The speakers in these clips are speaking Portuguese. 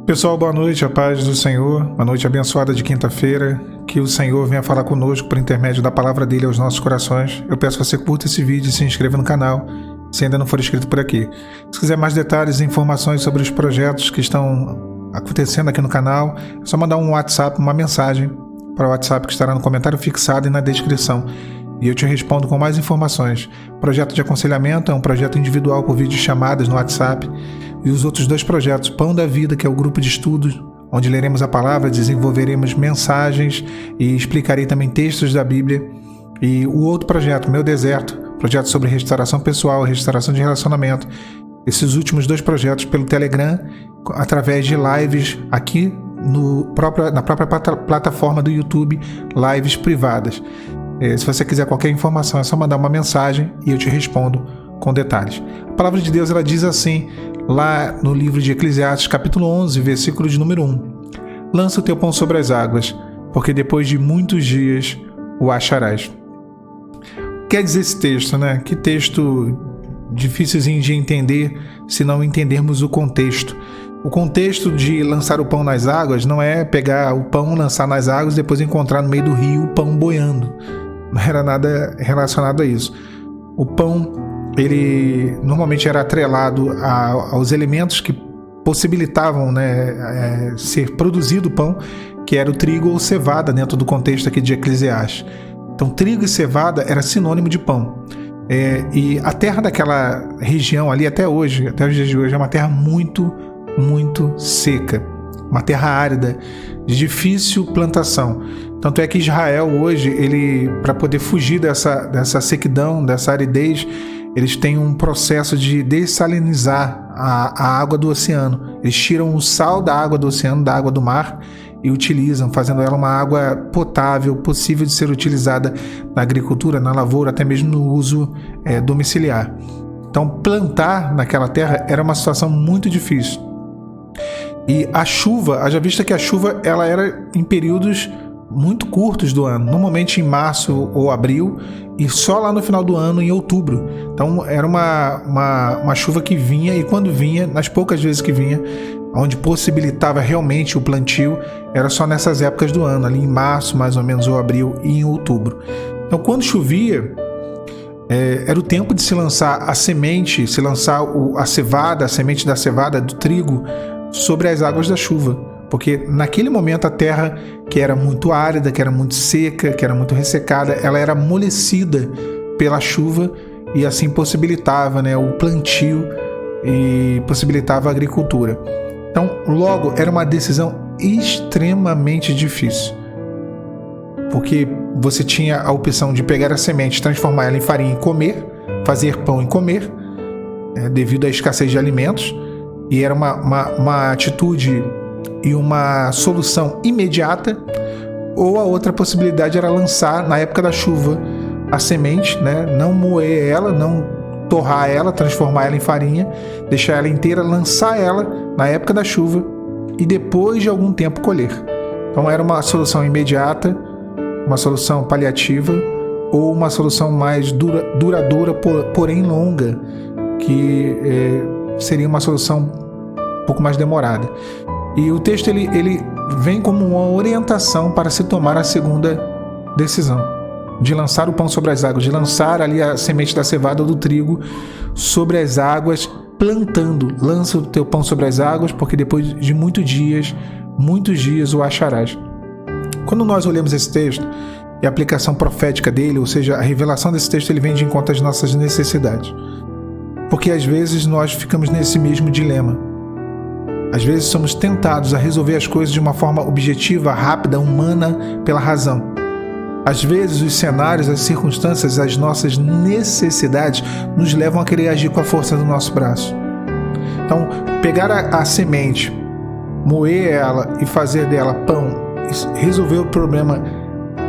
Pessoal, boa noite, a paz do Senhor, uma noite abençoada de quinta-feira, que o Senhor venha falar conosco por intermédio da palavra dele aos nossos corações. Eu peço que você curta esse vídeo e se inscreva no canal, se ainda não for inscrito por aqui. Se quiser mais detalhes e informações sobre os projetos que estão acontecendo aqui no canal, é só mandar um WhatsApp, uma mensagem para o WhatsApp que estará no comentário fixado e na descrição. E eu te respondo com mais informações. O projeto de aconselhamento é um projeto individual por vídeo chamadas no WhatsApp. E os outros dois projetos, Pão da Vida, que é o grupo de estudos, onde leremos a palavra, desenvolveremos mensagens e explicarei também textos da Bíblia. E o outro projeto, Meu Deserto, projeto sobre restauração pessoal, restauração de relacionamento. Esses últimos dois projetos pelo Telegram, através de lives aqui na própria plataforma do YouTube, lives privadas. Se você quiser qualquer informação, é só mandar uma mensagem e eu te respondo com detalhes. A palavra de Deus ela diz assim, lá no livro de Eclesiastes, capítulo 11, versículo de número 1. Lança o teu pão sobre as águas, porque depois de muitos dias o acharás. Quer dizer esse texto, né? Que texto difícilzinho de entender se não entendermos o contexto. O contexto de lançar o pão nas águas não é pegar o pão, lançar nas águas e depois encontrar no meio do rio o pão boiando. Não era nada relacionado a isso. O pão, ele normalmente era atrelado aos elementos que possibilitavam, né, ser produzido o pão, que era o trigo ou cevada, dentro do contexto aqui de Eclesiastes. Então, trigo e cevada era sinônimo de pão. E a terra daquela região ali, até os dias de hoje, é uma terra muito seca, uma terra árida, de difícil plantação. Tanto é que Israel hoje, para poder fugir dessa sequidão, dessa aridez, eles têm um processo de dessalinizar a água do oceano. Eles tiram o sal da água do oceano, da água do mar, e utilizam, fazendo ela uma água potável, possível de ser utilizada na agricultura, na lavoura, até mesmo no uso domiciliar. Então, plantar naquela terra era uma situação muito difícil. E a chuva, haja vista que a chuva ela era em períodos muito curtos do ano, normalmente em março ou abril, e só lá no final do ano, em outubro. Então era uma chuva que vinha, e quando vinha, nas poucas vezes que vinha, onde possibilitava realmente o plantio, era só nessas épocas do ano, ali em março mais ou menos, ou abril, e em outubro. Então quando chovia, era o tempo de se lançar a semente, a semente da cevada, do trigo, sobre as águas da chuva, porque naquele momento a terra, que era muito árida, que era muito seca, que era muito ressecada, ela era amolecida pela chuva e assim possibilitava, né, o plantio e possibilitava a agricultura. Então, logo, era uma decisão extremamente difícil, porque você tinha a opção de pegar a semente, transformar ela em farinha e comer, fazer pão e comer, devido à escassez de alimentos. E era uma atitude e uma solução imediata. Ou a outra possibilidade era lançar, na época da chuva, a semente, né? Não moer ela, não torrar ela, transformar ela em farinha, deixar ela inteira, lançar ela na época da chuva e depois de algum tempo colher. Então era uma solução imediata, uma solução paliativa, ou uma solução mais duradoura, porém longa, que seria uma solução um pouco mais demorada. E o texto ele vem como uma orientação para se tomar a segunda decisão, de lançar o pão sobre as águas, de lançar ali a semente da cevada ou do trigo sobre as águas, plantando. Lança o teu pão sobre as águas, porque depois de muitos dias o acharás. Quando nós olhamos esse texto e a aplicação profética dele, ou seja, a revelação desse texto, ele vem de encontro às nossas necessidades. Porque às vezes nós ficamos nesse mesmo dilema. Às vezes somos tentados a resolver as coisas de uma forma objetiva, rápida, humana, pela razão. Às vezes os cenários, as circunstâncias, as nossas necessidades nos levam a querer agir com a força do nosso braço. Então, pegar a semente, moer ela e fazer dela pão, resolver o problema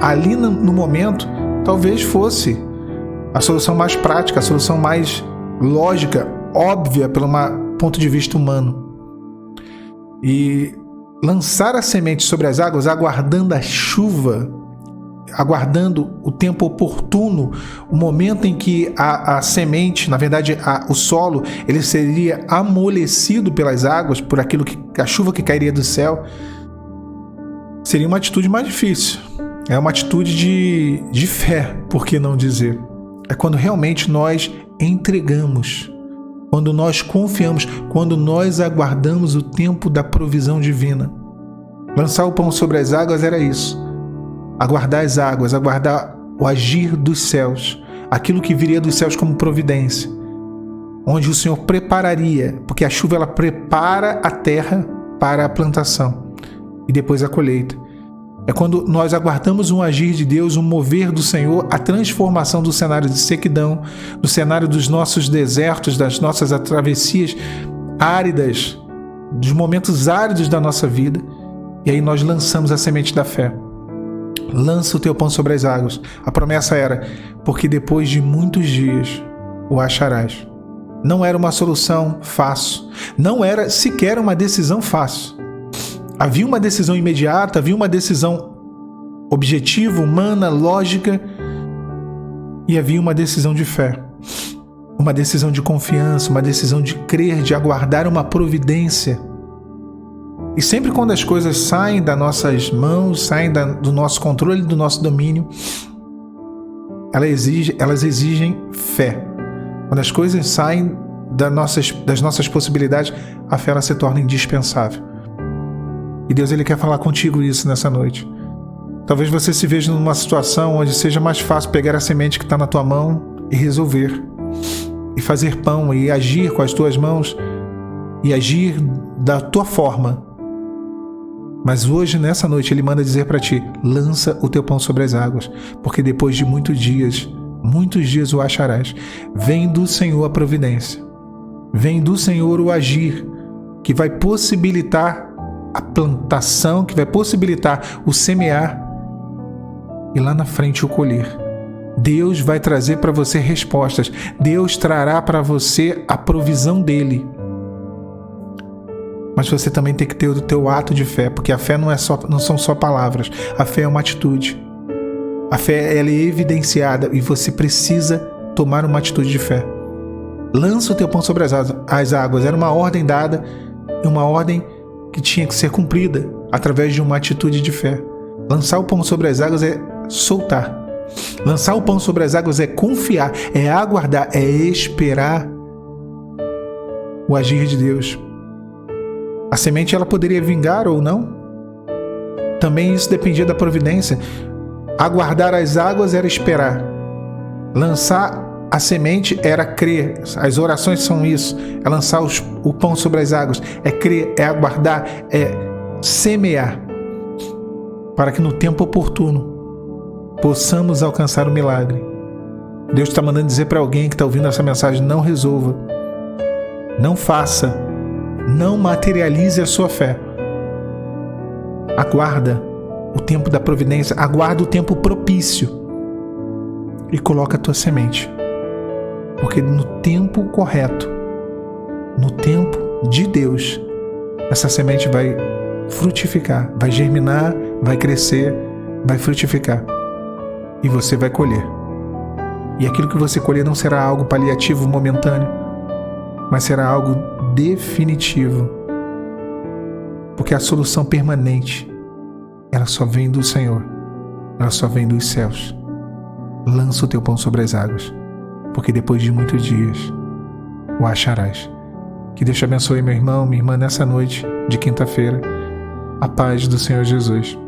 ali no momento, talvez fosse a solução mais prática, a solução mais lógica, óbvia, pelo ponto de vista humano. E lançar a semente sobre as águas, aguardando a chuva, aguardando o tempo oportuno, o momento em que a semente, na verdade o solo, ele seria amolecido pelas águas, por aquilo a chuva que cairia do céu, seria uma atitude mais difícil. É uma atitude de fé, por que não dizer? É quando realmente nós entregamos, quando nós confiamos, quando nós aguardamos o tempo da provisão divina. Lançar o pão sobre as águas era isso. Aguardar as águas, aguardar o agir dos céus, aquilo que viria dos céus como providência, onde o Senhor prepararia, porque a chuva ela prepara a terra para a plantação e depois a colheita. É quando nós aguardamos um agir de Deus, um mover do Senhor, a transformação do cenário de sequidão, do cenário dos nossos desertos, das nossas travessias áridas, dos momentos áridos da nossa vida, e aí nós lançamos a semente da fé. Lança o teu pão sobre as águas. A promessa era, porque depois de muitos dias o acharás. Não era uma solução fácil, não era sequer uma decisão fácil. Havia uma decisão imediata, havia uma decisão objetiva, humana, lógica, e havia uma decisão de fé, uma decisão de confiança, uma decisão de crer, de aguardar uma providência. E sempre quando as coisas saem das nossas mãos, saem do nosso controle, do nosso domínio, elas exigem fé. Quando as coisas saem das nossas possibilidades, a fé ela se torna indispensável. E Deus ele quer falar contigo isso nessa noite. Talvez você se veja numa situação onde seja mais fácil pegar a semente que está na tua mão e resolver, e fazer pão, e agir com as tuas mãos, e agir da tua forma. Mas hoje, nessa noite, ele manda dizer para ti, lança o teu pão sobre as águas, porque depois de muitos dias o acharás. Vem do Senhor a providência, vem do Senhor o agir, que vai possibilitar a plantação, que vai possibilitar o semear e lá na frente o colher. Deus vai trazer para você respostas, Deus trará para você a provisão dele. Mas você também tem que ter o teu ato de fé, porque a fé não são só palavras, a fé é uma atitude. A fé ela é evidenciada e você precisa tomar uma atitude de fé. Lança o teu pão sobre as águas, era uma ordem dada, uma ordem que tinha que ser cumprida através de uma atitude de fé. Lançar o pão sobre as águas é soltar. Lançar o pão sobre as águas é confiar, é aguardar, é esperar o agir de Deus. A semente ela poderia vingar ou não. Também isso dependia da providência. Aguardar as águas era esperar. Lançar a semente era crer. As orações são isso. É lançar o pão sobre as águas. É crer, é aguardar, é semear. Para que no tempo oportuno possamos alcançar o milagre. Deus está mandando dizer para alguém que está ouvindo essa mensagem, não resolva. Não faça. Não materialize a sua fé. Aguarda o tempo da providência. Aguarda o tempo propício. E coloca a tua semente. Porque no tempo correto, no tempo de Deus, essa semente vai frutificar, vai germinar, vai crescer, vai frutificar. E você vai colher. E aquilo que você colher não será algo paliativo, momentâneo, mas será algo definitivo. Porque a solução permanente, ela só vem do Senhor, ela só vem dos céus. Lança o teu pão sobre as águas, porque depois de muitos dias o acharás. Que Deus te abençoe, meu irmão, minha irmã, nessa noite de quinta-feira. A paz do Senhor Jesus.